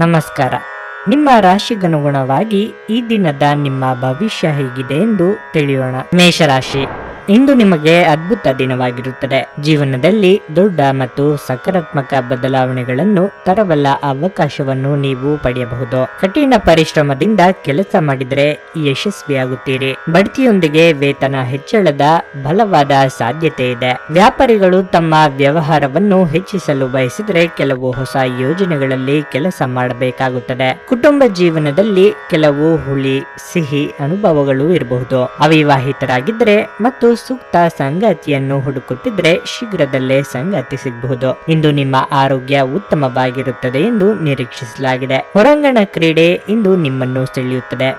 ನಮಸ್ಕಾರ. ನಿಮ್ಮ ರಾಶಿಗನುಗುಣವಾಗಿ ಈ ದಿನದ ನಿಮ್ಮ ಭವಿಷ್ಯ ಹೇಗಿದೆ ಎಂದು ತಿಳಿಯೋಣ. ಮೇಷರಾಶಿ, ಇಂದು ನಿಮಗೆ ಅದ್ಭುತ ದಿನವಾಗಿರುತ್ತದೆ. ಜೀವನದಲ್ಲಿ ದೊಡ್ಡ ಮತ್ತು ಸಕಾರಾತ್ಮಕ ಬದಲಾವಣೆಗಳನ್ನು ತರಬಲ್ಲ ಅವಕಾಶವನ್ನು ನೀವು ಪಡೆಯಬಹುದು. ಕಠಿಣ ಪರಿಶ್ರಮದಿಂದ ಕೆಲಸ ಮಾಡಿದರೆ ಯಶಸ್ವಿಯಾಗುತ್ತೀರಿ. ಬಡ್ತಿಯೊಂದಿಗೆ ವೇತನ ಹೆಚ್ಚಳದ ಬಲವಾದ ಸಾಧ್ಯತೆ ಇದೆ. ವ್ಯಾಪಾರಿಗಳು ತಮ್ಮ ವ್ಯವಹಾರವನ್ನು ಹೆಚ್ಚಿಸಲು ಬಯಸಿದರೆ ಕೆಲವು ಹೊಸ ಯೋಜನೆಗಳಲ್ಲಿ ಕೆಲಸ ಮಾಡಬೇಕಾಗುತ್ತದೆ. ಕುಟುಂಬ ಜೀವನದಲ್ಲಿ ಕೆಲವು ಹುಳಿ ಸಿಹಿ ಅನುಭವಗಳು ಇರಬಹುದು. ಅವಿವಾಹಿತರಾಗಿದ್ದರೆ ಮತ್ತು ಸೂಕ್ತ ಸಂಗಾತಿಯನ್ನು ಹುಡುಕುತ್ತಿದ್ರೆ ಶೀಘ್ರದಲ್ಲೇ ಸಂಗಾತಿ ಸಿಗಬಹುದು. ಇಂದು ನಿಮ್ಮ ಆರೋಗ್ಯ ಉತ್ತಮವಾಗಿರುತ್ತದೆ ಎಂದು ನಿರೀಕ್ಷಿಸಲಾಗಿದೆ. ಹೊರಾಂಗಣ ಕ್ರೀಡೆ ಇಂದು ನಿಮ್ಮನ್ನು ಸೆಳೆಯುತ್ತದೆ.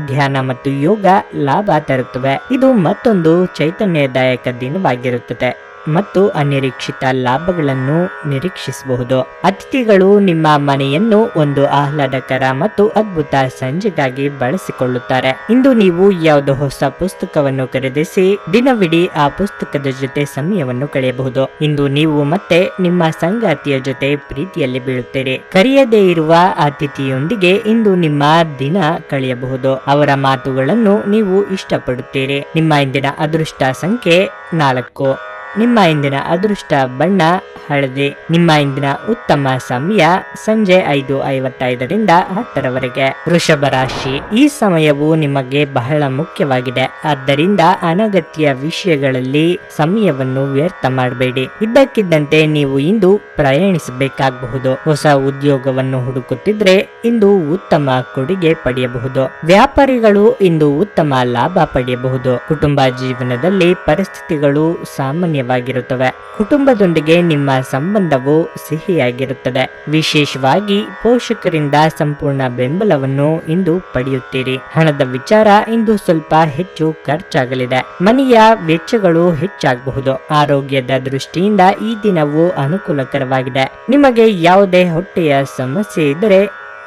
ಧ್ಯಾನ ಮತ್ತು ಯೋಗ ಲಾಭ ತರುತ್ತವೆ. ಇದು ಮತ್ತೊಂದು ಚೈತನ್ಯದಾಯಕ ದಿನವಾಗಿರುತ್ತದೆ ಮತ್ತು ಅನಿರೀಕ್ಷಿತ ಲಾಭಗಳನ್ನು ನಿರೀಕ್ಷಿಸಬಹುದು. ಅತಿಥಿಗಳು ನಿಮ್ಮ ಮನೆಯನ್ನು ಒಂದು ಆಹ್ಲಾದಕರ ಮತ್ತು ಅದ್ಭುತ ಸಂಜೆಗಾಗಿ ಬಳಸಿಕೊಳ್ಳುತ್ತಾರೆ. ಇಂದು ನೀವು ಯಾವುದೋ ಹೊಸ ಪುಸ್ತಕವನ್ನು ಖರೀದಿಸಿ ದಿನವಿಡೀ ಆ ಪುಸ್ತಕದ ಜೊತೆ ಸಮಯವನ್ನು ಕಳೆಯಬಹುದು. ಇಂದು ನೀವು ಮತ್ತೆ ನಿಮ್ಮ ಸಂಗಾತಿಯ ಜೊತೆ ಪ್ರೀತಿಯಲ್ಲಿ ಬೀಳುತ್ತೀರಿ. ಕರೆಯದೇ ಇರುವ ಅತಿಥಿಯೊಂದಿಗೆ ಇಂದು ನಿಮ್ಮ ದಿನ ಕಳೆಯಬಹುದು. ಅವರ ಮಾತುಗಳನ್ನು ನೀವು ಇಷ್ಟಪಡುತ್ತೀರಿ. ನಿಮ್ಮ ಇಂದಿನ ಅದೃಷ್ಟ ಸಂಖ್ಯೆ 4. ನಿಮ್ಮ ಇಂದಿನ ಅದೃಷ್ಟ ಬಣ್ಣ ಹಳದಿ. ನಿಮ್ಮ ಇಂದಿನ ಉತ್ತಮ ಸಮಯ ಸಂಜೆ 5:55ರಿಂದ 10ರವರೆಗೆ. ವೃಷಭ ರಾಶಿ, ಈ ಸಮಯವು ನಿಮಗೆ ಬಹಳ ಮುಖ್ಯವಾಗಿದೆ. ಆದ್ದರಿಂದ ಅನಗತ್ಯ ವಿಷಯಗಳಲ್ಲಿ ಸಮಯವನ್ನು ವ್ಯರ್ಥ ಮಾಡಬೇಡಿ. ಇದ್ದಕ್ಕಿದ್ದಂತೆ ನೀವು ಇಂದು ಪ್ರಯಾಣಿಸಬೇಕಾಗಬಹುದು. ಹೊಸ ಉದ್ಯೋಗವನ್ನು ಹುಡುಕುತ್ತಿದ್ರೆ ಇಂದು ಉತ್ತಮ ಕೊಡುಗೆ ಪಡೆಯಬಹುದು. ವ್ಯಾಪಾರಿಗಳು ಇಂದು ಉತ್ತಮ ಲಾಭ ಪಡೆಯಬಹುದು. ಕುಟುಂಬ ಜೀವನದಲ್ಲಿ ಪರಿಸ್ಥಿತಿಗಳು ಸಾಮಾನ್ಯವಾಗಿರುತ್ತವೆ. ಕುಟುಂಬದೊಂದಿಗೆ ನಿಮ್ಮ ಸಂಬಂಧವು ಸಿಹಿಯಾಗಿರುತ್ತದೆ. ವಿಶೇಷವಾಗಿ ಪೋಷಕರಿಂದ ಸಂಪೂರ್ಣ ಬೆಂಬಲವನ್ನು ಇಂದು ಪಡೆಯುತ್ತೀರಿ. ಹಣದ ವಿಚಾರ ಇಂದು ಸ್ವಲ್ಪ ಹೆಚ್ಚು ಖರ್ಚಾಗಲಿದೆ. ಮನೆಯ ವೆಚ್ಚಗಳು ಹೆಚ್ಚಾಗಬಹುದು. ಆರೋಗ್ಯದ ದೃಷ್ಟಿಯಿಂದ ಈ ದಿನವು ಅನುಕೂಲಕರವಾಗಿದೆ. ನಿಮಗೆ ಯಾವುದೇ ಹೊಟ್ಟೆಯ ಸಮಸ್ಯೆ ಇದ್ದರೆ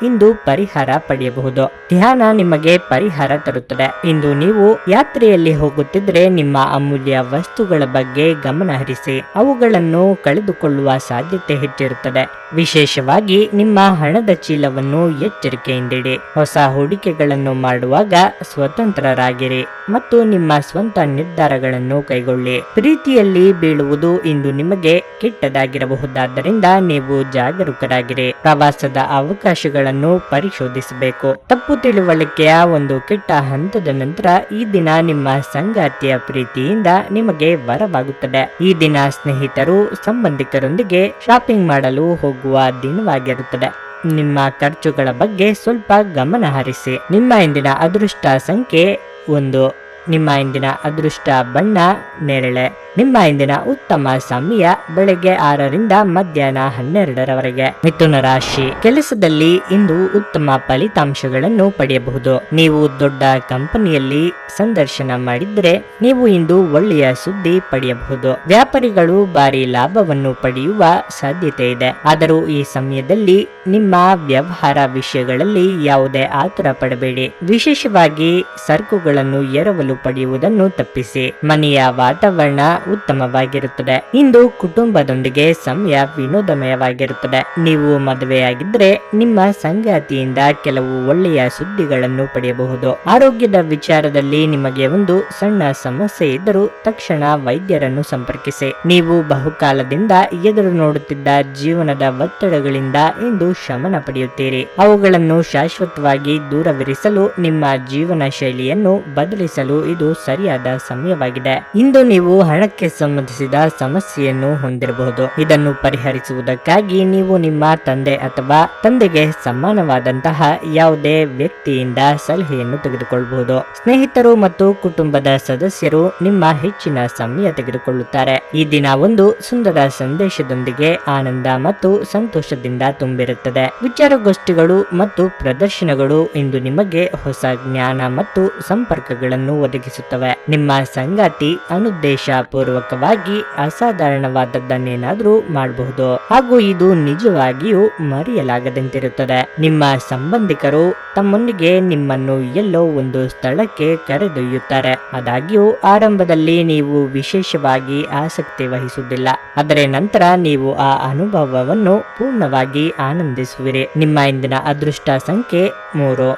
ಇಂದು ಪರಿಹಾರ ಪಡೆಯಬಹುದು. ಧ್ಯಾನ ನಿಮಗೆ ಪರಿಹಾರ ತರುತ್ತದೆ. ಇಂದು ನೀವು ಯಾತ್ರೆಯಲ್ಲಿ ಹೋಗುತ್ತಿದ್ರೆ ನಿಮ್ಮ ಅಮೂಲ್ಯ ವಸ್ತುಗಳ ಬಗ್ಗೆ ಗಮನ ಹರಿಸಿ. ಅವುಗಳನ್ನು ಕಳೆದುಕೊಳ್ಳುವ ಸಾಧ್ಯತೆ ಹೆಚ್ಚಿರುತ್ತದೆ. ವಿಶೇಷವಾಗಿ ನಿಮ್ಮ ಹಣದ ಚೀಲವನ್ನು ಎಚ್ಚರಿಕೆಯಿಂದಿಡಿ. ಹೊಸ ಹೂಡಿಕೆಗಳನ್ನು ಮಾಡುವಾಗ ಸ್ವತಂತ್ರರಾಗಿರಿ ಮತ್ತು ನಿಮ್ಮ ಸ್ವಂತ ನಿರ್ಧಾರಗಳನ್ನು ಕೈಗೊಳ್ಳಿ. ಪ್ರೀತಿಯಲ್ಲಿ ಬೀಳುವುದು ಇಂದು ನಿಮಗೆ ಕೆಟ್ಟದಾಗಿರಬಹುದಾದ್ದರಿಂದ ನೀವು ಜಾಗರೂಕರಾಗಿರಿ. ಪ್ರವಾಸದ ಅವಕಾಶಗಳನ್ನು ಪರಿಶೋಧಿಸಬೇಕು. ತಪ್ಪು ತಿಳುವಳಿಕೆಯ ಒಂದು ಕೆಟ್ಟ ಹಂತದ ನಂತರ ಈ ದಿನ ನಿಮ್ಮ ಸಂಗಾತಿಯ ಪ್ರೀತಿಯಿಂದ ನಿಮಗೆ ವರವಾಗುತ್ತದೆ. ಈ ದಿನ ಸ್ನೇಹಿತರು ಸಂಬಂಧಿಕರೊಂದಿಗೆ ಶಾಪಿಂಗ್ ಮಾಡಲು ಹೋಗುವ ದಿನವಾಗಿರುತ್ತದೆ. ನಿಮ್ಮ ಖರ್ಚುಗಳ ಬಗ್ಗೆ ಸ್ವಲ್ಪ ಗಮನ ಹರಿಸಿ. ನಿಮ್ಮ ಇಂದಿನ ಅದೃಷ್ಟ ಸಂಖ್ಯೆ 1. ನಿಮ್ಮ ಇಂದಿನ ಅದೃಷ್ಟ ಬಣ್ಣ ನೇರಳೆ. ನಿಮ್ಮ ಇಂದಿನ ಉತ್ತಮ ಸಮಯ ಬೆಳಗ್ಗೆ 6ರಿಂದ ಮಧ್ಯಾಹ್ನ 12ರವರೆಗೆ. ಮಿಥುನ ರಾಶಿ, ಕೆಲಸದಲ್ಲಿ ಇಂದು ಉತ್ತಮ ಫಲಿತಾಂಶಗಳನ್ನು ಪಡೆಯಬಹುದು. ನೀವು ದೊಡ್ಡ ಕಂಪನಿಯಲ್ಲಿ ಸಂದರ್ಶನ ಮಾಡಿದ್ರೆ ನೀವು ಇಂದು ಒಳ್ಳೆಯ ಸುದ್ದಿ ಪಡೆಯಬಹುದು. ವ್ಯಾಪಾರಿಗಳು ಭಾರಿ ಲಾಭವನ್ನು ಪಡೆಯುವ ಸಾಧ್ಯತೆ ಇದೆ. ಆದರೂ ಈ ಸಮಯದಲ್ಲಿ ನಿಮ್ಮ ವ್ಯವಹಾರ ವಿಷಯಗಳಲ್ಲಿ ಯಾವುದೇ ಆತುರ ಪಡಬೇಡಿ. ವಿಶೇಷವಾಗಿ ಸರಕುಗಳನ್ನು ಎರವಲು ಪಡೆಯುವುದನ್ನು ತಪ್ಪಿಸಿ. ಮನೆಯ ವಾತಾವರಣ ಉತ್ತಮವಾಗಿರುತ್ತದೆ. ಇಂದು ಕುಟುಂಬದೊಂದಿಗೆ ಸಮಯ ವಿನೋದಮಯವಾಗಿರುತ್ತದೆ. ನೀವು ಮದುವೆಯಾಗಿದ್ದರೆ ನಿಮ್ಮ ಸಂಗಾತಿಯಿಂದ ಕೆಲವು ಒಳ್ಳೆಯ ಸುದ್ದಿಗಳನ್ನು ಪಡೆಯಬಹುದು. ಆರೋಗ್ಯದ ವಿಚಾರದಲ್ಲಿ ನಿಮಗೆ ಒಂದು ಸಣ್ಣ ಸಮಸ್ಯೆ ಇದ್ದರೂ ತಕ್ಷಣ ವೈದ್ಯರನ್ನು ಸಂಪರ್ಕಿಸಿ. ನೀವು ಬಹುಕಾಲದಿಂದ ಎದುರು ನೋಡುತ್ತಿದ್ದ ಜೀವನದ ಒತ್ತಡಗಳಿಂದ ಇಂದು ಶಮನ ಪಡೆಯುತ್ತೀರಿ. ಅವುಗಳನ್ನು ಶಾಶ್ವತವಾಗಿ ದೂರವಿರಿಸಲು ನಿಮ್ಮ ಜೀವನ ಶೈಲಿಯನ್ನು ಬದಲಿಸಲು ಇದು ಸರಿಯಾದ ಸಮಯವಾಗಿದೆ. ಇಂದು ನೀವು ಹಣಕ್ಕೆ ಸಂಬಂಧಿಸಿದ ಸಮಸ್ಯೆಯನ್ನು ಹೊಂದಿರಬಹುದು. ಇದನ್ನು ಪರಿಹರಿಸುವುದಕ್ಕಾಗಿ ನೀವು ನಿಮ್ಮ ತಂದೆ ಅಥವಾ ತಂದೆಗೆ ಸಮಾನವಾದಂತಹ ಯಾವುದೇ ವ್ಯಕ್ತಿಯಿಂದ ಸಲಹೆಯನ್ನು ತೆಗೆದುಕೊಳ್ಳಬಹುದು. ಸ್ನೇಹಿತರು ಮತ್ತು ಕುಟುಂಬದ ಸದಸ್ಯರು ನಿಮ್ಮ ಹೆಚ್ಚಿನ ಸಮಯ ತೆಗೆದುಕೊಳ್ಳುತ್ತಾರೆ. ಈ ದಿನ ಒಂದು ಸುಂದರ ಸಂದೇಶದೊಂದಿಗೆ ಆನಂದ ಮತ್ತು ಸಂತೋಷದಿಂದ ತುಂಬಿರುತ್ತದೆ. ವಿಚಾರಗೋಷ್ಠಿಗಳು ಮತ್ತು ಪ್ರದರ್ಶನಗಳು ಇಂದು ನಿಮಗೆ ಹೊಸ ಜ್ಞಾನ ಮತ್ತು ಸಂಪರ್ಕಗಳನ್ನು ಒದಗಿಸುತ್ತವೆ. ನಿಮ್ಮ ಸಂಗಾತಿ ಅನುದ್ದೇಶ ಉದ್ದೇಶಪೂರ್ವಕವಾಗಿ ಅಸಾಧಾರಣವಾದದ್ದನ್ನೇನಾದ್ರೂ ಮಾಡಬಹುದು ಹಾಗೂ ಇದು ನಿಜವಾಗಿಯೂ ಮರೆಯಲಾಗದಂತಿರುತ್ತದೆ. ನಿಮ್ಮ ಸಂಬಂಧಿಕರು ತಮ್ಮೊಂದಿಗೆ ನಿಮ್ಮನ್ನು ಎಲ್ಲೋ ಒಂದು ಸ್ಥಳಕ್ಕೆ ಕರೆದೊಯ್ಯುತ್ತಾರೆ. ಆದಾಗ್ಯೂ ಆರಂಭದಲ್ಲಿ ನೀವು ವಿಶೇಷವಾಗಿ ಆಸಕ್ತಿ ವಹಿಸುವುದಿಲ್ಲ, ಆದರೆ ನಂತರ ನೀವು ಆ ಅನುಭವವನ್ನು ಪೂರ್ಣವಾಗಿ ಆನಂದಿಸುವಿರಿ. ನಿಮ್ಮ ಇಂದಿನ ಅದೃಷ್ಟ ಸಂಖ್ಯೆ 3.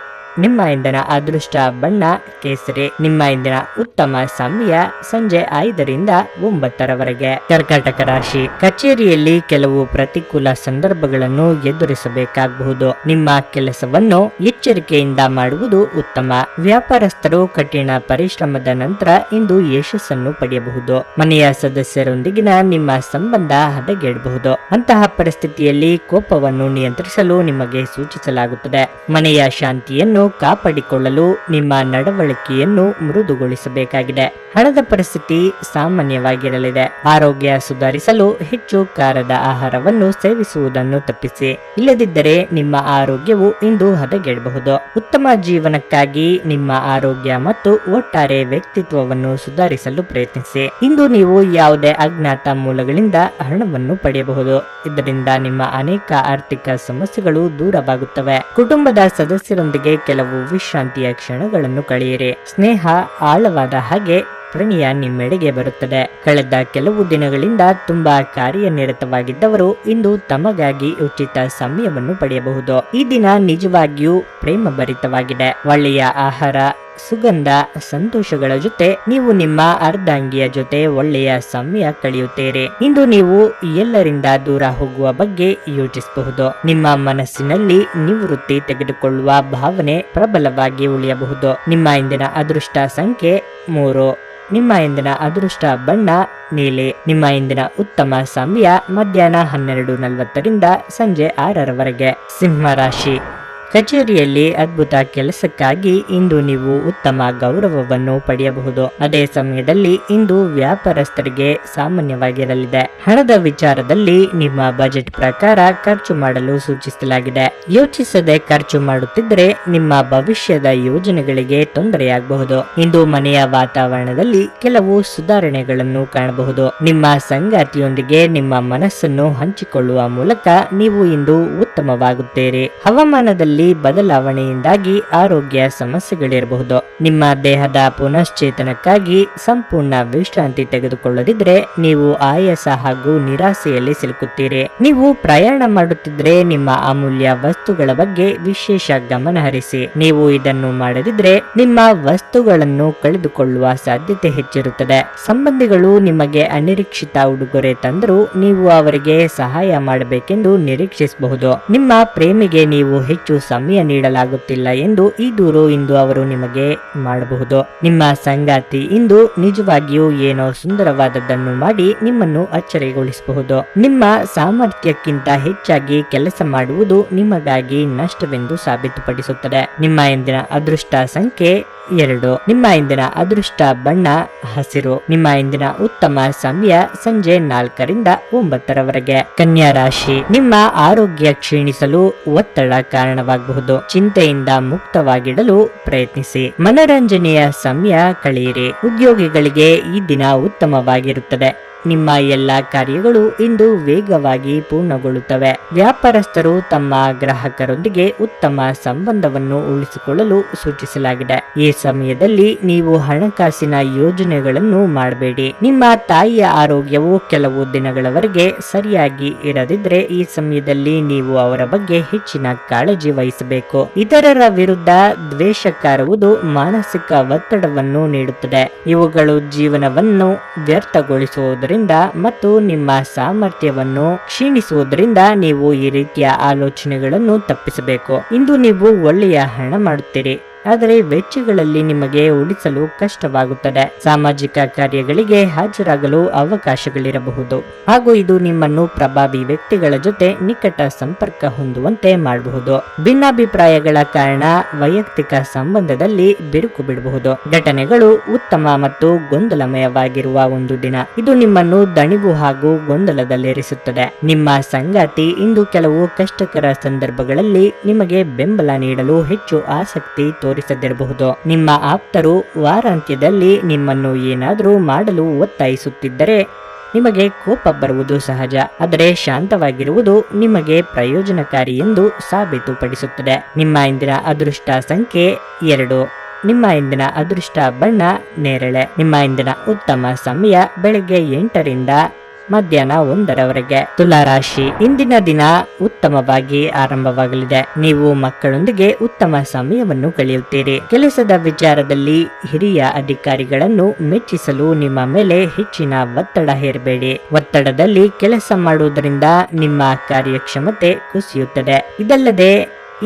ನಿಮ್ಮ ಇಂದಿನ ಅದೃಷ್ಟ ಬಣ್ಣ ಕೇಸರಿ. ನಿಮ್ಮ ಇಂದಿನ ಉತ್ತಮ ಸಮಯ ಸಂಜೆ 5ರಿಂದ 9ರವರೆಗೆ. ಕರ್ಕಾಟಕ ರಾಶಿ. ಕಚೇರಿಯಲ್ಲಿ ಕೆಲವು ಪ್ರತಿಕೂಲ ಸಂದರ್ಭಗಳನ್ನು ಎದುರಿಸಬೇಕಾಗಬಹುದು. ನಿಮ್ಮ ಕೆಲಸವನ್ನು ಎಚ್ಚರಿಕೆಯಿಂದ ಮಾಡುವುದು ಉತ್ತಮ. ವ್ಯಾಪಾರಸ್ಥರು ಕಠಿಣ ಪರಿಶ್ರಮದ ನಂತರ ಇಂದು ಯಶಸ್ಸನ್ನು ಪಡೆಯಬಹುದು. ಮನೆಯ ಸದಸ್ಯರೊಂದಿಗಿನ ನಿಮ್ಮ ಸಂಬಂಧ ಹದಗೆಡಬಹುದು. ಅಂತಹ ಪರಿಸ್ಥಿತಿಯಲ್ಲಿ ಕೋಪವನ್ನು ನಿಯಂತ್ರಿಸಲು ನಿಮಗೆ ಸೂಚಿಸಲಾಗುತ್ತದೆ. ಮನೆಯ ಶಾಂತಿಯನ್ನು ಕಾಪಾಡಿಕೊಳ್ಳಲು ನಿಮ್ಮ ನಡವಳಿಕೆಯನ್ನು ಮೃದುಗೊಳಿಸಬೇಕಾಗಿದೆ. ಹಣದ ಪರಿಸ್ಥಿತಿ ಸಾಮಾನ್ಯವಾಗಿರಲಿದೆ. ಆರೋಗ್ಯ ಸುಧಾರಿಸಲು ಹೆಚ್ಚು ಖಾರದ ಆಹಾರವನ್ನು ಸೇವಿಸುವುದನ್ನು ತಪ್ಪಿಸಿ, ಇಲ್ಲದಿದ್ದರೆ ನಿಮ್ಮ ಆರೋಗ್ಯವು ಇಂದು ಹದಗೆಡಬಹುದು. ಉತ್ತಮ ಜೀವನಕ್ಕಾಗಿ ನಿಮ್ಮ ಆರೋಗ್ಯ ಮತ್ತು ಒಟ್ಟಾರೆ ವ್ಯಕ್ತಿತ್ವವನ್ನು ಸುಧಾರಿಸಲು ಪ್ರಯತ್ನಿಸಿ. ಇಂದು ನೀವು ಯಾವುದೇ ಅಜ್ಞಾತ ಮೂಲಗಳಿಂದ ಹಣವನ್ನು ಪಡೆಯಬಹುದು. ಇದರಿಂದ ನಿಮ್ಮ ಅನೇಕ ಆರ್ಥಿಕ ಸಮಸ್ಯೆಗಳು ದೂರವಾಗುತ್ತವೆ. ಕುಟುಂಬದ ಸದಸ್ಯರೊಂದಿಗೆ ಕೆಲವು ವಿಶ್ರಾಂತಿಯ ಕ್ಷಣಗಳನ್ನು ಕಳೆಯಿರಿ. ಸ್ನೇಹ ಆಳವಾದ ಹಾಗೆ ಪ್ರಣಯ ನಿಮ್ಮೆಡೆಗೆ ಬರುತ್ತದೆ. ಕಳೆದ ಕೆಲವು ದಿನಗಳಿಂದ ತುಂಬಾ ಕಾರ್ಯನಿರತವಾಗಿದ್ದವರು ಇಂದು ತಮಗಾಗಿ ಉಚಿತ ಸಮಯವನ್ನು ಪಡೆಯಬಹುದು. ಈ ದಿನ ನಿಜವಾಗಿಯೂ ಪ್ರೇಮಭರಿತವಾಗಿದೆ. ಒಳ್ಳೆಯ ಆಹಾರ, ಸುಗಂಧ, ಸಂತೋಷಗಳ ಜೊತೆ ನೀವು ನಿಮ್ಮ ಅರ್ಧಾಂಗಿಯ ಜೊತೆ ಒಳ್ಳೆಯ ಸಮಯ ಕಳೆಯುತ್ತೀರಿ. ಇಂದು ನೀವು ಎಲ್ಲರಿಂದ ದೂರ ಹೋಗುವ ಬಗ್ಗೆ ಯೋಚಿಸಬಹುದು. ನಿಮ್ಮ ಮನಸ್ಸಿನಲ್ಲಿ ನಿವೃತ್ತಿ ತೆಗೆದುಕೊಳ್ಳುವ ಭಾವನೆ ಪ್ರಬಲವಾಗಿ ಉಳಿಯಬಹುದು. ನಿಮ್ಮ ಇಂದಿನ ಅದೃಷ್ಟ ಸಂಖ್ಯೆ 3. ನಿಮ್ಮ ಇಂದಿನ ಅದೃಷ್ಟ ಬಣ್ಣ ನೀಲಿ. ನಿಮ್ಮ ಇಂದಿನ ಉತ್ತಮ ಸಮಯ ಮಧ್ಯಾಹ್ನ 12:40ರಿಂದ ಸಂಜೆ 6ರವರೆಗೆ. ಸಿಂಹ ರಾಶಿ. ಕಚೇರಿಯಲ್ಲಿ ಅದ್ಭುತ ಕೆಲಸಕ್ಕಾಗಿ ಇಂದು ನೀವು ಉತ್ತಮ ಗೌರವವನ್ನು ಪಡೆಯಬಹುದು. ಅದೇ ಸಮಯದಲ್ಲಿ ಇಂದು ವ್ಯಾಪಾರಸ್ಥರಿಗೆ ಸಾಮಾನ್ಯವಾಗಿರಲಿದೆ. ಹಣದ ವಿಚಾರದಲ್ಲಿ ನಿಮ್ಮ ಬಜೆಟ್ ಪ್ರಕಾರ ಖರ್ಚು ಮಾಡಲು ಸೂಚಿಸಲಾಗಿದೆ. ಯೋಚಿಸದೆ ಖರ್ಚು ಮಾಡುತ್ತಿದ್ದರೆ ನಿಮ್ಮ ಭವಿಷ್ಯದ ಯೋಜನೆಗಳಿಗೆ ತೊಂದರೆಯಾಗಬಹುದು. ಇಂದು ಮನೆಯ ವಾತಾವರಣದಲ್ಲಿ ಕೆಲವು ಸುಧಾರಣೆಗಳನ್ನು ಕಾಣಬಹುದು. ನಿಮ್ಮ ಸಂಗಾತಿಯೊಂದಿಗೆ ನಿಮ್ಮ ಮನಸ್ಸನ್ನು ಹಂಚಿಕೊಳ್ಳುವ ಮೂಲಕ ನೀವು ಇಂದು ಉತ್ತಮವಾಗುತ್ತೀರಿ. ಹವಾಮಾನದಲ್ಲಿ ಬದಲಾವಣೆಯಿಂದಾಗಿ ಆರೋಗ್ಯ ಸಮಸ್ಯೆಗಳಿರಬಹುದು. ನಿಮ್ಮ ದೇಹದ ಪುನಶ್ಚೇತನಕ್ಕಾಗಿ ಸಂಪೂರ್ಣ ವಿಶ್ರಾಂತಿ ತೆಗೆದುಕೊಳ್ಳದಿದ್ರೆ ನೀವು ಆಯಾಸ ಹಾಗೂ ನಿರಾಸೆಯಲ್ಲಿ ಸಿಲುಕುತ್ತೀರಿ. ನೀವು ಪ್ರಯಾಣ ಮಾಡುತ್ತಿದ್ರೆ ನಿಮ್ಮ ಅಮೂಲ್ಯ ವಸ್ತುಗಳ ಬಗ್ಗೆ ವಿಶೇಷ ಗಮನ ಹರಿಸಿ. ನೀವು ಇದನ್ನು ಮಾಡದಿದ್ರೆ ನಿಮ್ಮ ವಸ್ತುಗಳನ್ನು ಕಳೆದುಕೊಳ್ಳುವ ಸಾಧ್ಯತೆ ಹೆಚ್ಚಿರುತ್ತದೆ. ಸಂಬಂಧಿಗಳು ನಿಮಗೆ ಅನಿರೀಕ್ಷಿತ ಉಡುಗೊರೆ ತಂದರೂ ನೀವು ಅವರಿಗೆ ಸಹಾಯ ಮಾಡಬೇಕೆಂದು ನಿರೀಕ್ಷಿಸಬಹುದು. ನಿಮ್ಮ ಪ್ರೇಮಿಗೆ ನೀವು ಹೆಚ್ಚು ಸಮಯ ನೀಡಲಾಗುತ್ತಿಲ್ಲ ಎಂದು ಈ ದೂರು ಇಂದು ಅವರು ನಿಮಗೆ ಮಾಡಬಹುದು. ನಿಮ್ಮ ಸಂಗಾತಿ ಇಂದು ನಿಜವಾಗಿಯೂ ಏನೋ ಸುಂದರವಾದದ್ದನ್ನು ಮಾಡಿ ನಿಮ್ಮನ್ನು ಅಚ್ಚರಿಗೊಳಿಸಬಹುದು. ನಿಮ್ಮ ಸಾಮರ್ಥ್ಯಕ್ಕಿಂತ ಹೆಚ್ಚಾಗಿ ಕೆಲಸ ಮಾಡುವುದು ನಿಮಗಾಗಿ ನಷ್ಟವೆಂದು ಸಾಬೀತುಪಡಿಸುತ್ತದೆ. ನಿಮ್ಮ ಇಂದಿನ ಅದೃಷ್ಟ ಸಂಖ್ಯೆ 2. ನಿಮ್ಮ ಇಂದಿನ ಅದೃಷ್ಟ ಬಣ್ಣ ಹಸಿರು. ನಿಮ್ಮ ಇಂದಿನ ಉತ್ತಮ ಸಮಯ ಸಂಜೆ 4ರಿಂದ 9ರವರೆಗೆ. ಕನ್ಯಾ ರಾಶಿ. ನಿಮ್ಮ ಆರೋಗ್ಯ ಕ್ಷೀಣಿಸಲು ಒತ್ತಡ ಕಾರಣವಾಗಬಹುದು. ಚಿಂತೆಯಿಂದ ಮುಕ್ತವಾಗಿಡಲು ಪ್ರಯತ್ನಿಸಿ. ಮನರಂಜನೆಯ ಸಮಯ ಕಳೆಯಿರಿ. ಉದ್ಯೋಗಿಗಳಿಗೆ ಈ ದಿನ ಉತ್ತಮವಾಗಿರುತ್ತದೆ. ನಿಮ್ಮ ಎಲ್ಲ ಕಾರ್ಯಗಳು ಇಂದು ವೇಗವಾಗಿ ಪೂರ್ಣಗೊಳ್ಳುತ್ತವೆ. ವ್ಯಾಪಾರಸ್ಥರು ತಮ್ಮ ಗ್ರಾಹಕರೊಂದಿಗೆ ಉತ್ತಮ ಸಂಬಂಧವನ್ನು ಉಳಿಸಿಕೊಳ್ಳಲು ಸೂಚಿಸಲಾಗಿದೆ. ಈ ಸಮಯದಲ್ಲಿ ನೀವು ಹಣಕಾಸಿನ ಯೋಜನೆಗಳನ್ನು ಮಾಡಬೇಡಿ. ನಿಮ್ಮ ತಾಯಿಯ ಆರೋಗ್ಯವು ಕೆಲವು ದಿನಗಳವರೆಗೆ ಸರಿಯಾಗಿ ಇರದಿದ್ರೆ ಈ ಸಮಯದಲ್ಲಿ ನೀವು ಅವರ ಬಗ್ಗೆ ಹೆಚ್ಚಿನ ಕಾಳಜಿ ವಹಿಸಬೇಕು. ಇತರರ ವಿರುದ್ಧ ದ್ವೇಷ ಕಾರುವುದು ಮಾನಸಿಕ ಒತ್ತಡವನ್ನು ನೀಡುತ್ತದೆ. ಇವುಗಳು ಜೀವನವನ್ನು ವ್ಯರ್ಥಗೊಳಿಸುವುದರಿಂದ ಮತ್ತು ನಿಮ್ಮ ಸಾಮರ್ಥ್ಯವನ್ನು ಕ್ಷೀಣಿಸುವುದರಿಂದ ನೀವು ಈ ರೀತಿಯ ಆಲೋಚನೆಗಳನ್ನು ತಪ್ಪಿಸಬೇಕು. ಇಂದು ನೀವು ಒಳ್ಳೆಯ ಹಣ ಮಾಡುತ್ತೀರಿ, ಆದರೆ ವೆಚ್ಚಗಳಲ್ಲಿ ನಿಮಗೆ ಉಳಿಸಲು ಕಷ್ಟವಾಗುತ್ತದೆ. ಸಾಮಾಜಿಕ ಕಾರ್ಯಗಳಿಗೆ ಹಾಜರಾಗಲು ಅವಕಾಶಗಳಿರಬಹುದು ಹಾಗೂ ಇದು ನಿಮ್ಮನ್ನು ಪ್ರಭಾವಿ ವ್ಯಕ್ತಿಗಳ ಜೊತೆ ನಿಕಟ ಸಂಪರ್ಕ ಹೊಂದುವಂತೆ ಮಾಡಬಹುದು. ಭಿನ್ನಾಭಿಪ್ರಾಯಗಳ ಕಾರಣ ವೈಯಕ್ತಿಕ ಸಂಬಂಧದಲ್ಲಿ ಬಿರುಕು ಬಿಡಬಹುದು. ಘಟನೆಗಳು ಉತ್ತಮ ಮತ್ತು ಗೊಂದಲಮಯವಾಗಿರುವ ಒಂದು ದಿನ. ಇದು ನಿಮ್ಮನ್ನು ದಣಿವು ಹಾಗೂ ಗೊಂದಲದಲ್ಲಿರಿಸುತ್ತದೆ. ನಿಮ್ಮ ಸಂಗಾತಿ ಇಂದು ಕೆಲವು ಕಷ್ಟಕರ ಸಂದರ್ಭಗಳಲ್ಲಿ ನಿಮಗೆ ಬೆಂಬಲ ನೀಡಲು ಹೆಚ್ಚು ಆಸಕ್ತಿ ತೋರಿಸದಿರಬಹುದು. ನಿಮ್ಮ ಆಪ್ತರು ವಾರಾಂತ್ಯದಲ್ಲಿ ನಿಮ್ಮನ್ನು ಏನಾದರೂ ಮಾಡಲು ಒತ್ತಾಯಿಸುತ್ತಿದ್ದರೆ ನಿಮಗೆ ಕೋಪ ಬರುವುದು ಸಹಜ. ಆದರೆ ಶಾಂತವಾಗಿರುವುದು ನಿಮಗೆ ಪ್ರಯೋಜನಕಾರಿ ಎಂದು ಸಾಬೀತುಪಡಿಸುತ್ತದೆ. ನಿಮ್ಮ ಇಂದಿನ ಅದೃಷ್ಟ ಸಂಖ್ಯೆ 2. ನಿಮ್ಮ ಇಂದಿನ ಅದೃಷ್ಟ ಬಣ್ಣ ನೇರಳೆ. ನಿಮ್ಮ ಇಂದಿನ ಉತ್ತಮ ಸಮಯ ಬೆಳಗ್ಗೆ 8 ರಿಂದ ಮಧ್ಯಾಹ್ನ 1 ತುಲಾ ರಾಶಿ. ಇಂದಿನ ದಿನ ಉತ್ತಮವಾಗಿ ಆರಂಭವಾಗಲಿದೆ. ನೀವು ಮಕ್ಕಳೊಂದಿಗೆ ಉತ್ತಮ ಸಮಯವನ್ನು ಕಳೆಯುತ್ತೀರಿ. ಕೆಲಸದ ವಿಚಾರದಲ್ಲಿ ಹಿರಿಯ ಅಧಿಕಾರಿಗಳನ್ನು ಮೆಚ್ಚಿಸಲು ನಿಮ್ಮ ಮೇಲೆ ಹೆಚ್ಚಿನ ಒತ್ತಡ ಹೇರಬೇಡಿ. ಒತ್ತಡದಲ್ಲಿ ಕೆಲಸ ಮಾಡುವುದರಿಂದ ನಿಮ್ಮ ಕಾರ್ಯಕ್ಷಮತೆ ಕುಸಿಯುತ್ತದೆ. ಇದಲ್ಲದೆ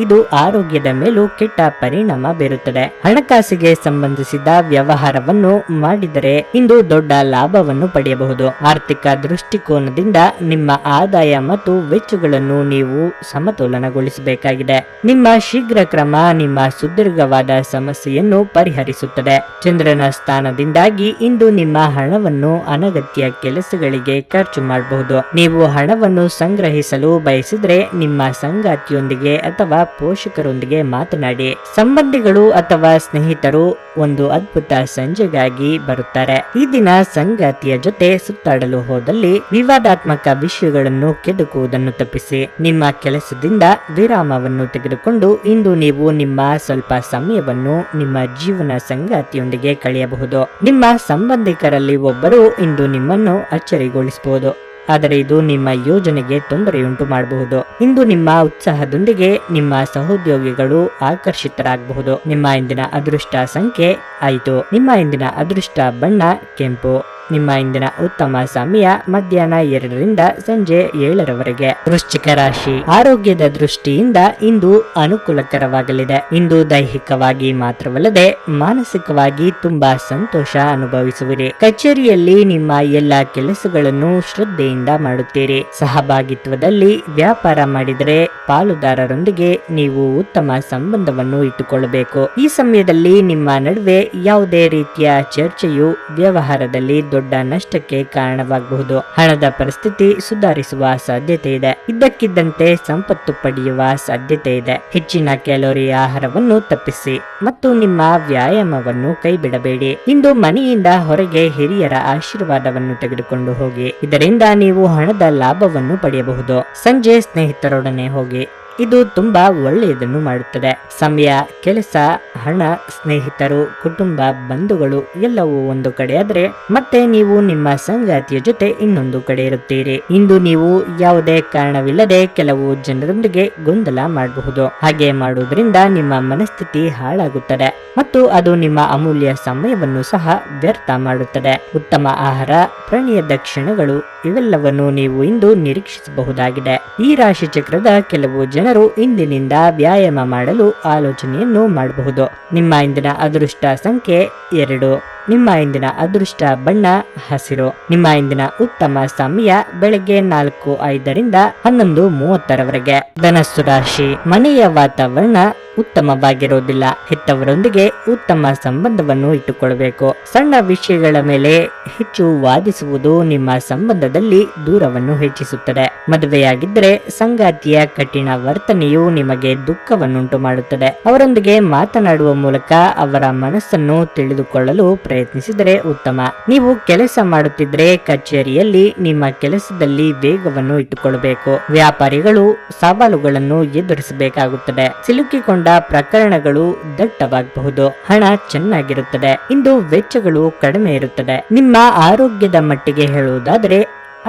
ಇದು ಆರೋಗ್ಯದ ಮೇಲೂ ಕೆಟ್ಟ ಪರಿಣಾಮ ಬೀರುತ್ತದೆ. ಹಣಕಾಸಿಗೆ ಸಂಬಂಧಿಸಿದ ವ್ಯವಹಾರವನ್ನು ಮಾಡಿದರೆ ಇಂದು ದೊಡ್ಡ ಲಾಭವನ್ನು ಪಡೆಯಬಹುದು. ಆರ್ಥಿಕ ದೃಷ್ಟಿಕೋನದಿಂದ ನಿಮ್ಮ ಆದಾಯ ಮತ್ತು ವೆಚ್ಚಗಳನ್ನು ನೀವು ಸಮತೋಲನಗೊಳಿಸಬೇಕಾಗಿದೆ. ನಿಮ್ಮ ಶೀಘ್ರ ಕ್ರಮ ನಿಮ್ಮ ಸುದೀರ್ಘವಾದ ಸಮಸ್ಯೆಯನ್ನು ಪರಿಹರಿಸುತ್ತದೆ. ಚಂದ್ರನ ಸ್ಥಾನದಿಂದಾಗಿ ಇಂದು ನಿಮ್ಮ ಹಣವನ್ನು ಅನಗತ್ಯ ಕೆಲಸಗಳಿಗೆ ಖರ್ಚು ಮಾಡಬಹುದು. ನೀವು ಹಣವನ್ನು ಸಂಗ್ರಹಿಸಲು ಬಯಸಿದ್ರೆ ನಿಮ್ಮ ಸಂಗಾತಿಯೊಂದಿಗೆ ಅಥವಾ ಪೋಷಕರೊಂದಿಗೆ ಮಾತನಾಡಿ. ಸಂಬಂಧಿಗಳು ಅಥವಾ ಸ್ನೇಹಿತರು ಒಂದು ಅದ್ಭುತ ಸಂಜೆಗಾಗಿ ಬರುತ್ತಾರೆ. ಈ ದಿನ ಸಂಗಾತಿಯ ಜೊತೆ ಸುತ್ತಾಡಲು ಹೋದಲ್ಲಿ ವಿವಾದಾತ್ಮಕ ವಿಷಯಗಳನ್ನು ಕೆದಕುವುದನ್ನು ತಪ್ಪಿಸಿ. ನಿಮ್ಮ ಕೆಲಸದಿಂದ ವಿರಾಮವನ್ನು ತೆಗೆದುಕೊಂಡು ಇಂದು ನೀವು ನಿಮ್ಮ ಸ್ವಲ್ಪ ಸಮಯವನ್ನು ನಿಮ್ಮ ಜೀವನ ಸಂಗಾತಿಯೊಂದಿಗೆ ಕಳೆಯಬಹುದು. ನಿಮ್ಮ ಸಂಬಂಧಿಕರಲ್ಲಿ ಒಬ್ಬರು ಇಂದು ನಿಮ್ಮನ್ನು ಅಚ್ಚರಿಗೊಳಿಸಬಹುದು, ಆದರೆ ಇದು ನಿಮ್ಮ ಯೋಜನೆಗೆ ತೊಂದರೆಯುಂಟು ಮಾಡಬಹುದು. ಇಂದು ನಿಮ್ಮ ಉತ್ಸಾಹದೊಂದಿಗೆ ನಿಮ್ಮ ಸಹೋದ್ಯೋಗಿಗಳು ಆಕರ್ಷಿತರಾಗಬಹುದು. ನಿಮ್ಮ ಇಂದಿನ ಅದೃಷ್ಟ ಸಂಖ್ಯೆ 5. ನಿಮ್ಮ ಇಂದಿನ ಅದೃಷ್ಟ ಬಣ್ಣ ಕೆಂಪು. ನಿಮ್ಮ ಇಂದಿನ ಉತ್ತಮ ಸಮಯ ಮಧ್ಯಾಹ್ನ 2 ರಿಂದ ಸಂಜೆ 7 ವೃಶ್ಚಿಕ ರಾಶಿ. ಆರೋಗ್ಯದ ದೃಷ್ಟಿಯಿಂದ ಇಂದು ಅನುಕೂಲಕರವಾಗಲಿದೆ. ಇಂದು ದೈಹಿಕವಾಗಿ ಮಾತ್ರವಲ್ಲದೆ ಮಾನಸಿಕವಾಗಿ ತುಂಬಾ ಸಂತೋಷ ಅನುಭವಿಸುವಿರಿ. ಕಚೇರಿಯಲ್ಲಿ ನಿಮ್ಮ ಎಲ್ಲ ಕೆಲಸಗಳನ್ನು ಶ್ರದ್ಧೆಯಿಂದ ಮಾಡುತ್ತೀರಿ. ಸಹಭಾಗಿತ್ವದಲ್ಲಿ ವ್ಯಾಪಾರ ಮಾಡಿದರೆ ಪಾಲುದಾರರೊಂದಿಗೆ ನೀವು ಉತ್ತಮ ಸಂಬಂಧವನ್ನು ಇಟ್ಟುಕೊಳ್ಳಬೇಕು. ಈ ಸಮಯದಲ್ಲಿ ನಿಮ್ಮ ನಡುವೆ ಯಾವುದೇ ರೀತಿಯ ಚರ್ಚೆಯು ವ್ಯವಹಾರದಲ್ಲಿ ದೊಡ್ಡ ನಷ್ಟಕ್ಕೆ ಕಾರಣವಾಗಬಹುದು. ಹಣದ ಪರಿಸ್ಥಿತಿ ಸುಧಾರಿಸುವ ಸಾಧ್ಯತೆ ಇದೆ. ಇದ್ದಕ್ಕಿದ್ದಂತೆ ಸಂಪತ್ತು ಪಡೆಯುವ ಸಾಧ್ಯತೆ ಇದೆ. ಹೆಚ್ಚಿನ ಕ್ಯಾಲೋರಿ ಆಹಾರವನ್ನು ತಪ್ಪಿಸಿ ಮತ್ತು ನಿಮ್ಮ ವ್ಯಾಯಾಮವನ್ನು ಕೈಬಿಡಬೇಡಿ. ಇಂದು ಮನೆಯಿಂದ ಹೊರಗೆ ಹಿರಿಯರ ಆಶೀರ್ವಾದವನ್ನು ತೆಗೆದುಕೊಂಡು ಹೋಗಿ. ಇದರಿಂದ ನೀವು ಹಣದ ಲಾಭವನ್ನು ಪಡೆಯಬಹುದು. ಸಂಜೆ ಸ್ನೇಹಿತರೊಡನೆ ಹೋಗಿ, ಇದು ತುಂಬಾ ಒಳ್ಳೆಯದನ್ನು ಮಾಡುತ್ತದೆ. ಸಮಯ, ಕೆಲಸ, ಹಣ, ಸ್ನೇಹಿತರು, ಕುಟುಂಬ, ಬಂಧುಗಳು ಎಲ್ಲವೂ ಒಂದು ಕಡೆ ಆದ್ರೆ ಮತ್ತೆ ನೀವು ನಿಮ್ಮ ಸಂಗಾತಿಯ ಜೊತೆ ಇನ್ನೊಂದು ಕಡೆ ಇರುತ್ತೀರಿ. ಇಂದು ನೀವು ಯಾವುದೇ ಕಾರಣವಿಲ್ಲದೆ ಕೆಲವು ಜನರೊಂದಿಗೆ ಗೊಂದಲ ಮಾಡಬಹುದು. ಹಾಗೆ ಮಾಡುವುದರಿಂದ ನಿಮ್ಮ ಮನಸ್ಥಿತಿ ಹಾಳಾಗುತ್ತದೆ ಮತ್ತು ಅದು ನಿಮ್ಮ ಅಮೂಲ್ಯ ಸಮಯವನ್ನು ಸಹ ವ್ಯರ್ಥ ಮಾಡುತ್ತದೆ. ಉತ್ತಮ ಆಹಾರ, ಪ್ರಣಯದ ಕ್ಷಣಗಳು ಇವೆಲ್ಲವನ್ನು ನೀವು ಇಂದು ನಿರೀಕ್ಷಿಸಬಹುದಾಗಿದೆ. ಈ ರಾಶಿ ಚಕ್ರದ ಕೆಲವು ಜನರು ಇಂದಿನಿಂದ ವ್ಯಾಯಾಮ ಮಾಡಲು ಆಲೋಚನೆಯನ್ನು ಮಾಡಬಹುದು. ನಿಮ್ಮ ಇಂದಿನ ಅದೃಷ್ಟ ಸಂಖ್ಯೆ 2. ನಿಮ್ಮ ಇಂದಿನ ಅದೃಷ್ಟ ಬಣ್ಣ ಹಸಿರು. ನಿಮ್ಮ ಇಂದಿನ ಉತ್ತಮ ಸಮಯ ಬೆಳಗ್ಗೆ 4:05 ರಿಂದ 11:30 ಧನಸ್ಸು ರಾಶಿ. ಮನೆಯ ವಾತಾವರಣ ಉತ್ತಮವಾಗಿರುವುದಿಲ್ಲ. ಹೆತ್ತವರೊಂದಿಗೆ ಉತ್ತಮ ಸಂಬಂಧವನ್ನು ಇಟ್ಟುಕೊಳ್ಳಬೇಕು. ಸಣ್ಣ ವಿಷಯಗಳ ಮೇಲೆ ಹೆಚ್ಚು ವಾದಿಸುವುದು ನಿಮ್ಮ ಸಂಬಂಧದಲ್ಲಿ ದೂರವನ್ನು ಹೆಚ್ಚಿಸುತ್ತದೆ. ಮದುವೆಯಾಗಿದ್ದರೆ ಸಂಗಾತಿಯ ಕಠಿಣ ವರ್ತನೆಯು ನಿಮಗೆ ದುಃಖವನ್ನುಂಟು ಮಾಡುತ್ತದೆ. ಅವರೊಂದಿಗೆ ಮಾತನಾಡುವ ಮೂಲಕ ಅವರ ಮನಸ್ಸನ್ನು ತಿಳಿದುಕೊಳ್ಳಲು ಪ್ರಯತ್ನಿಸಿದರೆ ಉತ್ತಮ. ನೀವು ಕೆಲಸ ಮಾಡುತ್ತಿದ್ದರೆ ಕಚೇರಿಯಲ್ಲಿ ನಿಮ್ಮ ಕೆಲಸದಲ್ಲಿ ವೇಗವನ್ನು ಇಟ್ಟುಕೊಳ್ಳಬೇಕು. ವ್ಯಾಪಾರಿಗಳು ಸವಾಲುಗಳನ್ನು ಎದುರಿಸಬೇಕಾಗುತ್ತದೆ. ಸಿಲುಕಿಕೊಂಡ ಪ್ರಕರಣಗಳು ದಟ್ಟವಾಗಬಹುದು. ಹಣ ಚೆನ್ನಾಗಿರುತ್ತದೆ. ಇಂದು ವೆಚ್ಚಗಳು ಕಡಿಮೆ ಇರುತ್ತದೆ. ನಿಮ್ಮ ಆರೋಗ್ಯದ ಮಟ್ಟಿಗೆ ಹೇಳುವುದಾದರೆ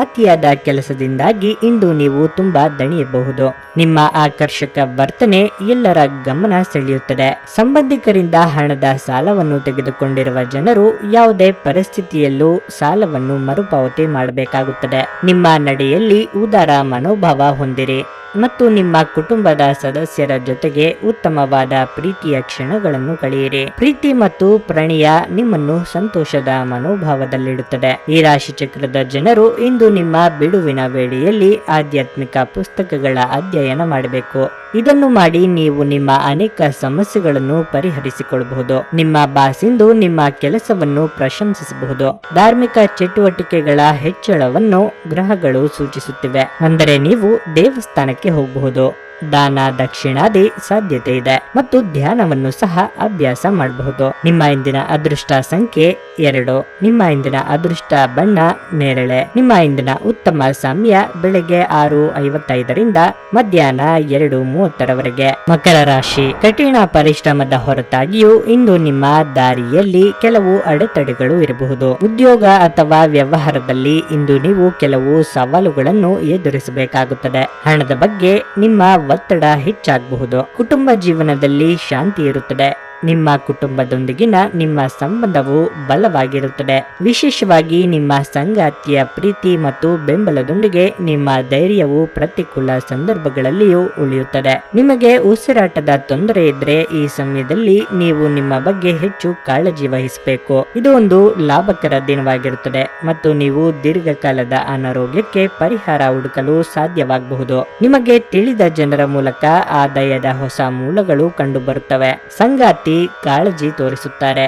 ಅತಿಯಾದ ಕೆಲಸದಿಂದಾಗಿ ಇಂದು ನೀವು ತುಂಬಾ ದಣಿಯಬಹುದು. ನಿಮ್ಮ ಆಕರ್ಷಕ ವರ್ತನೆ ಎಲ್ಲರ ಗಮನ ಸೆಳೆಯುತ್ತದೆ. ಸಂಬಂಧಿಕರಿಂದ ಹಣದ ಸಾಲವನ್ನು ತೆಗೆದುಕೊಂಡಿರುವ ಜನರು ಯಾವುದೇ ಪರಿಸ್ಥಿತಿಯಲ್ಲೂ ಸಾಲವನ್ನು ಮರುಪಾವತಿ ಮಾಡಬೇಕಾಗುತ್ತದೆ. ನಿಮ್ಮ ನಡೆಯಲ್ಲಿ ಉದಾರ ಮನೋಭಾವ ಹೊಂದಿರಿ ಮತ್ತು ನಿಮ್ಮ ಕುಟುಂಬದ ಸದಸ್ಯರ ಜೊತೆಗೆ ಉತ್ತಮವಾದ ಪ್ರೀತಿಯ ಕ್ಷಣಗಳನ್ನು ಕಳೆಯಿರಿ. ಪ್ರೀತಿ ಮತ್ತು ಪ್ರಣಯ ನಿಮ್ಮನ್ನು ಸಂತೋಷದ ಮನೋಭಾವದಲ್ಲಿಡುತ್ತದೆ. ಈ ರಾಶಿ ಚಕ್ರದ ಜನರು ಇಂದು ನಿಮ್ಮ ಬಿಡುವಿನ ವೇಳೆಯಲ್ಲಿ ಆಧ್ಯಾತ್ಮಿಕ ಪುಸ್ತಕಗಳ ಅಧ್ಯಯನ ಮಾಡಬೇಕು. ಇದನ್ನು ಮಾಡಿ ನೀವು ನಿಮ್ಮ ಅನೇಕ ಸಮಸ್ಯೆಗಳನ್ನು ಪರಿಹರಿಸಿಕೊಳ್ಳಬಹುದು. ನಿಮ್ಮ ಬಾಸ್ ಇಂದು ನಿಮ್ಮ ಕೆಲಸವನ್ನು ಪ್ರಶಂಸಿಸಬಹುದು. ಧಾರ್ಮಿಕ ಚಟುವಟಿಕೆಗಳ ಹೆಚ್ಚಳವನ್ನು ಗ್ರಹಗಳು ಸೂಚಿಸುತ್ತಿವೆ. ಅಂದರೆ ನೀವು ದೇವಸ್ಥಾನಕ್ಕೆ ಹೋಗಬಹುದು. ದಾನ ದಕ್ಷಿಣಾದಿ ಸಾಧ್ಯತೆ ಇದೆ ಮತ್ತು ಧ್ಯಾನವನ್ನು ಸಹ ಅಭ್ಯಾಸ ಮಾಡಬಹುದು. ನಿಮ್ಮ ಇಂದಿನ ಅದೃಷ್ಟ ಸಂಖ್ಯೆ 2. ನಿಮ್ಮ ಇಂದಿನ ಅದೃಷ್ಟ ಬಣ್ಣ ನೇರಳೆ. ನಿಮ್ಮ ಇಂದಿನ ಉತ್ತಮ ಸಮಯ ಬೆಳಗ್ಗೆ 6:55ರಿಂದ ಮಧ್ಯಾಹ್ನ 2:30ರವರೆಗೆ. ಮಕರ ರಾಶಿ. ಕಠಿಣ ಪರಿಶ್ರಮದ ಹೊರತಾಗಿಯೂ ಇಂದು ನಿಮ್ಮ ದಾರಿಯಲ್ಲಿ ಕೆಲವು ಅಡೆತಡೆಗಳು ಇರಬಹುದು. ಉದ್ಯೋಗ ಅಥವಾ ವ್ಯವಹಾರದಲ್ಲಿ ಇಂದು ನೀವು ಕೆಲವು ಸವಾಲುಗಳನ್ನು ಎದುರಿಸಬೇಕಾಗುತ್ತದೆ. ಹಣದ ಬಗ್ಗೆ ನಿಮ್ಮ ಒತ್ತಡ ಹೆಚ್ಚಾಗಬಹುದು. ಕುಟುಂಬ ಜೀವನದಲ್ಲಿ ಶಾಂತಿ ಇರುತ್ತದೆ. ನಿಮ್ಮ ಕುಟುಂಬದೊಂದಿಗಿನ ನಿಮ್ಮ ಸಂಬಂಧವು ಬಲವಾಗಿರುತ್ತದೆ. ವಿಶೇಷವಾಗಿ ನಿಮ್ಮ ಸಂಗಾತಿಯ ಪ್ರೀತಿ ಮತ್ತು ಬೆಂಬಲದೊಂದಿಗೆ ನಿಮ್ಮ ಧೈರ್ಯವು ಪ್ರತಿಕೂಲ ಸಂದರ್ಭಗಳಲ್ಲಿಯೂ ಉಳಿಯುತ್ತದೆ. ನಿಮಗೆ ಉಸಿರಾಟದ ತೊಂದರೆ ಇದ್ರೆ ಈ ಸಮಯದಲ್ಲಿ ನೀವು ನಿಮ್ಮ ಬಗ್ಗೆ ಹೆಚ್ಚು ಕಾಳಜಿ ವಹಿಸಬೇಕು. ಇದು ಒಂದು ಲಾಭಕರ ದಿನವಾಗಿರುತ್ತದೆ ಮತ್ತು ನೀವು ದೀರ್ಘಕಾಲದ ಅನಾರೋಗ್ಯಕ್ಕೆ ಪರಿಹಾರ ಹುಡುಕಲು ಸಾಧ್ಯವಾಗಬಹುದು. ನಿಮಗೆ ತಿಳಿದ ಜನರ ಮೂಲಕ ಆದಾಯದ ಹೊಸ ಮೂಲಗಳು ಕಂಡುಬರುತ್ತವೆ. ಸಂಗಾತಿ ಕಾಳಜಿ ತೋರಿಸುತ್ತಾರೆ.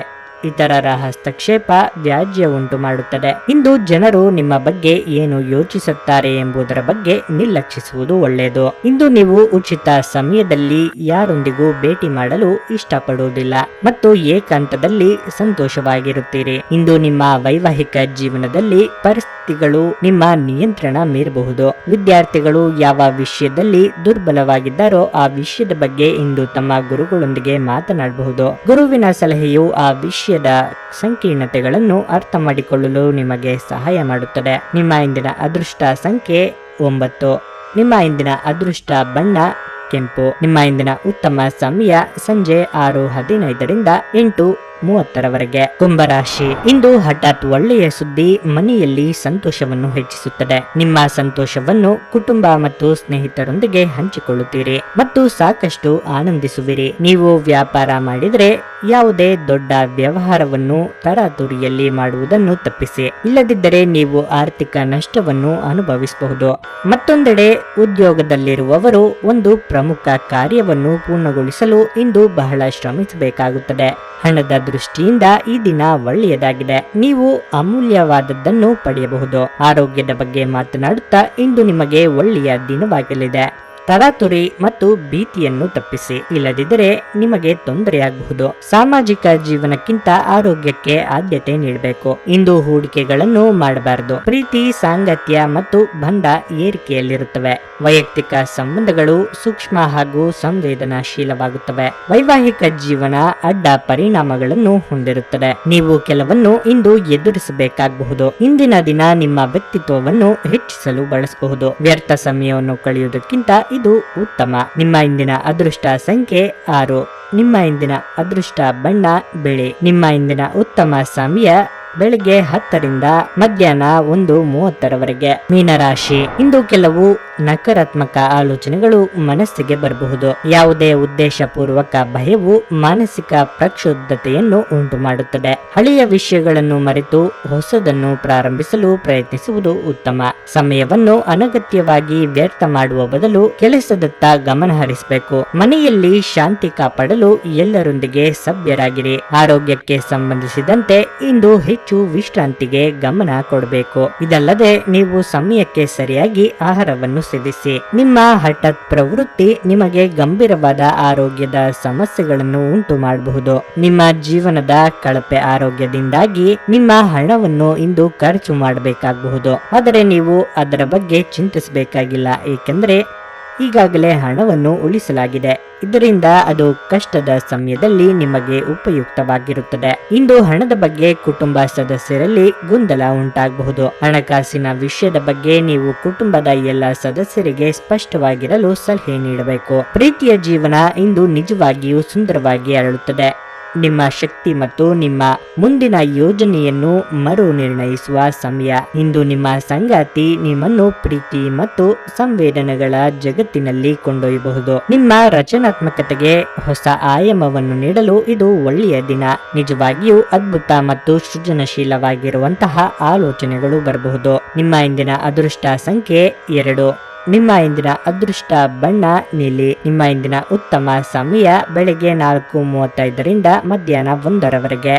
ಇತರರ ಹಸ್ತಕ್ಷೇಪ ವ್ಯಾಜ್ಯ ಉಂಟು ಮಾಡುತ್ತದೆ. ಇಂದು ಜನರು ನಿಮ್ಮ ಬಗ್ಗೆ ಏನು ಯೋಚಿಸುತ್ತಾರೆ ಎಂಬುದರ ಬಗ್ಗೆ ನಿರ್ಲಕ್ಷಿಸುವುದು ಒಳ್ಳೆಯದು. ಇಂದು ನೀವು ಉಚಿತ ಸಮಯದಲ್ಲಿ ಯಾರೊಂದಿಗೂ ಭೇಟಿ ಮಾಡಲು ಇಷ್ಟಪಡುವುದಿಲ್ಲ ಮತ್ತು ಏಕಾಂತದಲ್ಲಿ ಸಂತೋಷವಾಗಿರುತ್ತೀರಿ. ಇಂದು ನಿಮ್ಮ ವೈವಾಹಿಕ ಜೀವನದಲ್ಲಿ ಪರಿಸ್ಥಿತಿಗಳು ನಿಮ್ಮ ನಿಯಂತ್ರಣ ಮೀರಬಹುದು. ವಿದ್ಯಾರ್ಥಿಗಳು ಯಾವ ವಿಷಯದಲ್ಲಿ ದುರ್ಬಲವಾಗಿದ್ದಾರೋ ಆ ವಿಷಯದ ಬಗ್ಗೆ ಇಂದು ತಮ್ಮ ಗುರುಗಳೊಂದಿಗೆ ಮಾತನಾಡಬಹುದು. ಗುರುವಿನ ಸಲಹೆಯು ಆ ವಿಷಯದ ಸಂಕೀರ್ಣತೆಗಳನ್ನು ಅರ್ಥ ಮಾಡಿಕೊಳ್ಳಲು ನಿಮಗೆ ಸಹಾಯ ಮಾಡುತ್ತದೆ. ನಿಮ್ಮ ಇಂದಿನ ಅದೃಷ್ಟ ಸಂಖ್ಯೆ 9. ನಿಮ್ಮ ಇಂದಿನ ಅದೃಷ್ಟ ಬಣ್ಣ ಕೆಂಪು. ನಿಮ್ಮ ಇಂದಿನ ಉತ್ತಮ ಸಮಯ ಸಂಜೆ 6:15ರಿಂದ 8:30ರವರೆಗೆ. ಕುಂಭರಾಶಿ. ಇಂದು ಹಠಾತ್ ಒಳ್ಳೆಯ ಸುದ್ದಿ ಮನೆಯಲ್ಲಿ ಸಂತೋಷವನ್ನು ಹೆಚ್ಚಿಸುತ್ತದೆ. ನಿಮ್ಮ ಸಂತೋಷವನ್ನು ಕುಟುಂಬ ಮತ್ತು ಸ್ನೇಹಿತರೊಂದಿಗೆ ಹಂಚಿಕೊಳ್ಳುತ್ತೀರಿ ಮತ್ತು ಸಾಕಷ್ಟು ಆನಂದಿಸುವಿರಿ. ನೀವು ವ್ಯಾಪಾರ ಮಾಡಿದರೆ ಯಾವುದೇ ದೊಡ್ಡ ವ್ಯವಹಾರವನ್ನು ತರಾತುರಿಯಲ್ಲಿ ಮಾಡುವುದನ್ನು ತಪ್ಪಿಸಿ. ಇಲ್ಲದಿದ್ದರೆ ನೀವು ಆರ್ಥಿಕ ನಷ್ಟವನ್ನು ಅನುಭವಿಸಬಹುದು. ಮತ್ತೊಂದೆಡೆ ಉದ್ಯೋಗದಲ್ಲಿರುವವರು ಒಂದು ಪ್ರಮುಖ ಕಾರ್ಯವನ್ನು ಪೂರ್ಣಗೊಳಿಸಲು ಇಂದು ಬಹಳ ಶ್ರಮಿಸಬೇಕಾಗುತ್ತದೆ. ಹಣದ ದೃಷ್ಟಿಯಿಂದ ಈ ದಿನ ಒಳ್ಳೆಯದಾಗಿದೆ. ನೀವು ಅಮೂಲ್ಯವಾದದ್ದನ್ನು ಪಡೆಯಬಹುದು. ಆರೋಗ್ಯದ ಬಗ್ಗೆ ಮಾತನಾಡುತ್ತಾ ಇಂದು ನಿಮಗೆ ಒಳ್ಳೆಯ ದಿನವಾಗಲಿದೆ. ತರಾತುರಿ ಮತ್ತು ಭೀತಿಯನ್ನು ತಪ್ಪಿಸಿ. ಇಲ್ಲದಿದ್ದರೆ ನಿಮಗೆ ತೊಂದರೆಯಾಗಬಹುದು. ಸಾಮಾಜಿಕ ಜೀವನಕ್ಕಿಂತ ಆರೋಗ್ಯಕ್ಕೆ ಆದ್ಯತೆ ನೀಡಬೇಕು. ಇಂದು ಹೂಡಿಕೆಗಳನ್ನು ಮಾಡಬಾರದು. ಪ್ರೀತಿ, ಸಾಂಗತ್ಯ ಮತ್ತು ಬಂಧ ಏರಿಕೆಯಲ್ಲಿರುತ್ತವೆ. ವೈಯಕ್ತಿಕ ಸಂಬಂಧಗಳು ಸೂಕ್ಷ್ಮ ಹಾಗೂ ಸಂವೇದನಾಶೀಲವಾಗುತ್ತವೆ. ವೈವಾಹಿಕ ಜೀವನ ಅಡ್ಡ ಪರಿಣಾಮಗಳನ್ನು ಹೊಂದಿರುತ್ತದೆ. ನೀವು ಕೆಲವನ್ನು ಇಂದು ಎದುರಿಸಬೇಕಾಗಬಹುದು. ಇಂದಿನ ದಿನ ನಿಮ್ಮ ವ್ಯಕ್ತಿತ್ವವನ್ನು ಹೆಚ್ಚಿಸಲು ಬಳಸಬಹುದು. ವ್ಯರ್ಥ ಸಮಯವನ್ನು ಕಳೆಯುವುದಕ್ಕಿಂತ ಇದು ಉತ್ತಮ. ನಿಮ್ಮ ಇಂದಿನ ಅದೃಷ್ಟ ಸಂಖ್ಯೆ 6. ನಿಮ್ಮ ಇಂದಿನ ಅದೃಷ್ಟ ಬಣ್ಣ ಬಿಳಿ. ನಿಮ್ಮ ಇಂದಿನ ಉತ್ತಮ ಸಮಯ ಬೆಳಗ್ಗೆ 10ರಿಂದ ಮಧ್ಯಾಹ್ನ 1:30ರವರೆಗೆ. ಮೀನರಾಶಿ. ಇಂದು ಕೆಲವು ನಕಾರಾತ್ಮಕ ಆಲೋಚನೆಗಳು ಮನಸ್ಸಿಗೆ ಬರಬಹುದು. ಯಾವುದೇ ಉದ್ದೇಶಪೂರ್ವಕ ಭಯವು ಮಾನಸಿಕ ಪ್ರಕ್ಷುಬ್ಧತೆಯನ್ನು ಉಂಟು ಮಾಡುತ್ತದೆ. ಹಳೆಯ ವಿಷಯಗಳನ್ನು ಮರೆತು ಹೊಸದನ್ನು ಪ್ರಾರಂಭಿಸಲು ಪ್ರಯತ್ನಿಸುವುದು ಉತ್ತಮ. ಸಮಯವನ್ನು ಅನಗತ್ಯವಾಗಿ ವ್ಯರ್ಥ ಮಾಡುವ ಬದಲು ಕೆಲಸದತ್ತ ಗಮನ ಹರಿಸಬೇಕು. ಮನೆಯಲ್ಲಿ ಶಾಂತಿ ಕಾಪಾಡಲು ಎಲ್ಲರೊಂದಿಗೆ ಸಭ್ಯರಾಗಿರಿ. ಆರೋಗ್ಯಕ್ಕೆ ಸಂಬಂಧಿಸಿದಂತೆ ಇಂದು ಹೆಚ್ಚು ವಿಶ್ರಾಂತಿಗೆ ಗಮನ ಕೊಡಬೇಕು. ಇದಲ್ಲದೆ ನೀವು ಸಮಯಕ್ಕೆ ಸರಿಯಾಗಿ ಆಹಾರವನ್ನು ಸೇವಿಸಿ. ನಿಮ್ಮ ಹಠಾತ್ ಪ್ರವೃತ್ತಿ ನಿಮಗೆ ಗಂಭೀರವಾದ ಆರೋಗ್ಯದ ಸಮಸ್ಯೆಗಳನ್ನು ಉಂಟು ಮಾಡಬಹುದು. ನಿಮ್ಮ ಜೀವನದ ಕಳಪೆ ಆರೋಗ್ಯದಿಂದಾಗಿ ನಿಮ್ಮ ಹಣವನ್ನು ಇಂದು ಖರ್ಚು ಮಾಡಬೇಕಾಗಬಹುದು. ಆದರೆ ನೀವು ಅದರ ಬಗ್ಗೆ ಚಿಂತಿಸಬೇಕಾಗಿಲ್ಲ, ಏಕೆಂದರೆ ಈಗಾಗಲೇ ಹಣವನ್ನು ಉಳಿಸಲಾಗಿದೆ. ಇದರಿಂದ ಅದು ಕಷ್ಟದ ಸಮಯದಲ್ಲಿ ನಿಮಗೆ ಉಪಯುಕ್ತವಾಗಿರುತ್ತದೆ. ಇಂದು ಹಣದ ಬಗ್ಗೆ ಕುಟುಂಬ ಸದಸ್ಯರಲ್ಲಿ ಗೊಂದಲ ಉಂಟಾಗಬಹುದು. ಹಣಕಾಸಿನ ವಿಷಯದ ಬಗ್ಗೆ ನೀವು ಕುಟುಂಬದ ಎಲ್ಲ ಸದಸ್ಯರಿಗೆ ಸ್ಪಷ್ಟವಾಗಿರಲು ಸಲಹೆ ನೀಡಬೇಕು. ಪ್ರೀತಿಯ ಜೀವನ ಇಂದು ನಿಜವಾಗಿಯೂ ಸುಂದರವಾಗಿ ಅರಳುತ್ತದೆ. ನಿಮ್ಮ ಶಕ್ತಿ ಮತ್ತು ನಿಮ್ಮ ಮುಂದಿನ ಯೋಜನೆಯನ್ನು ಮರು ನಿರ್ಣಯಿಸುವ ಸಮಯ. ಇಂದು ನಿಮ್ಮ ಸಂಗಾತಿ ನಿಮ್ಮನ್ನು ಪ್ರೀತಿ ಮತ್ತು ಸಂವೇದನೆಗಳ ಜಗತ್ತಿನಲ್ಲಿ ಕೊಂಡೊಯ್ಯಬಹುದು. ನಿಮ್ಮ ರಚನಾತ್ಮಕತೆಗೆ ಹೊಸ ಆಯಾಮವನ್ನು ನೀಡಲು ಇದು ಒಳ್ಳೆಯ ದಿನ. ನಿಜವಾಗಿಯೂ ಅದ್ಭುತ ಮತ್ತು ಸೃಜನಶೀಲವಾಗಿರುವಂತಹ ಆಲೋಚನೆಗಳು ಬರಬಹುದು. ನಿಮ್ಮ ಇಂದಿನ ಅದೃಷ್ಟ ಸಂಖ್ಯೆ 2. ನಿಮ್ಮ ಇಂದಿನ ಅದೃಷ್ಟ ಬಣ್ಣ ನೀಲಿ. ನಿಮ್ಮ ಇಂದಿನ ಉತ್ತಮ ಸಮಯ ಬೆಳಗ್ಗೆ 4:35ರಿಂದ ಮಧ್ಯಾಹ್ನ 1ರವರೆಗೆ.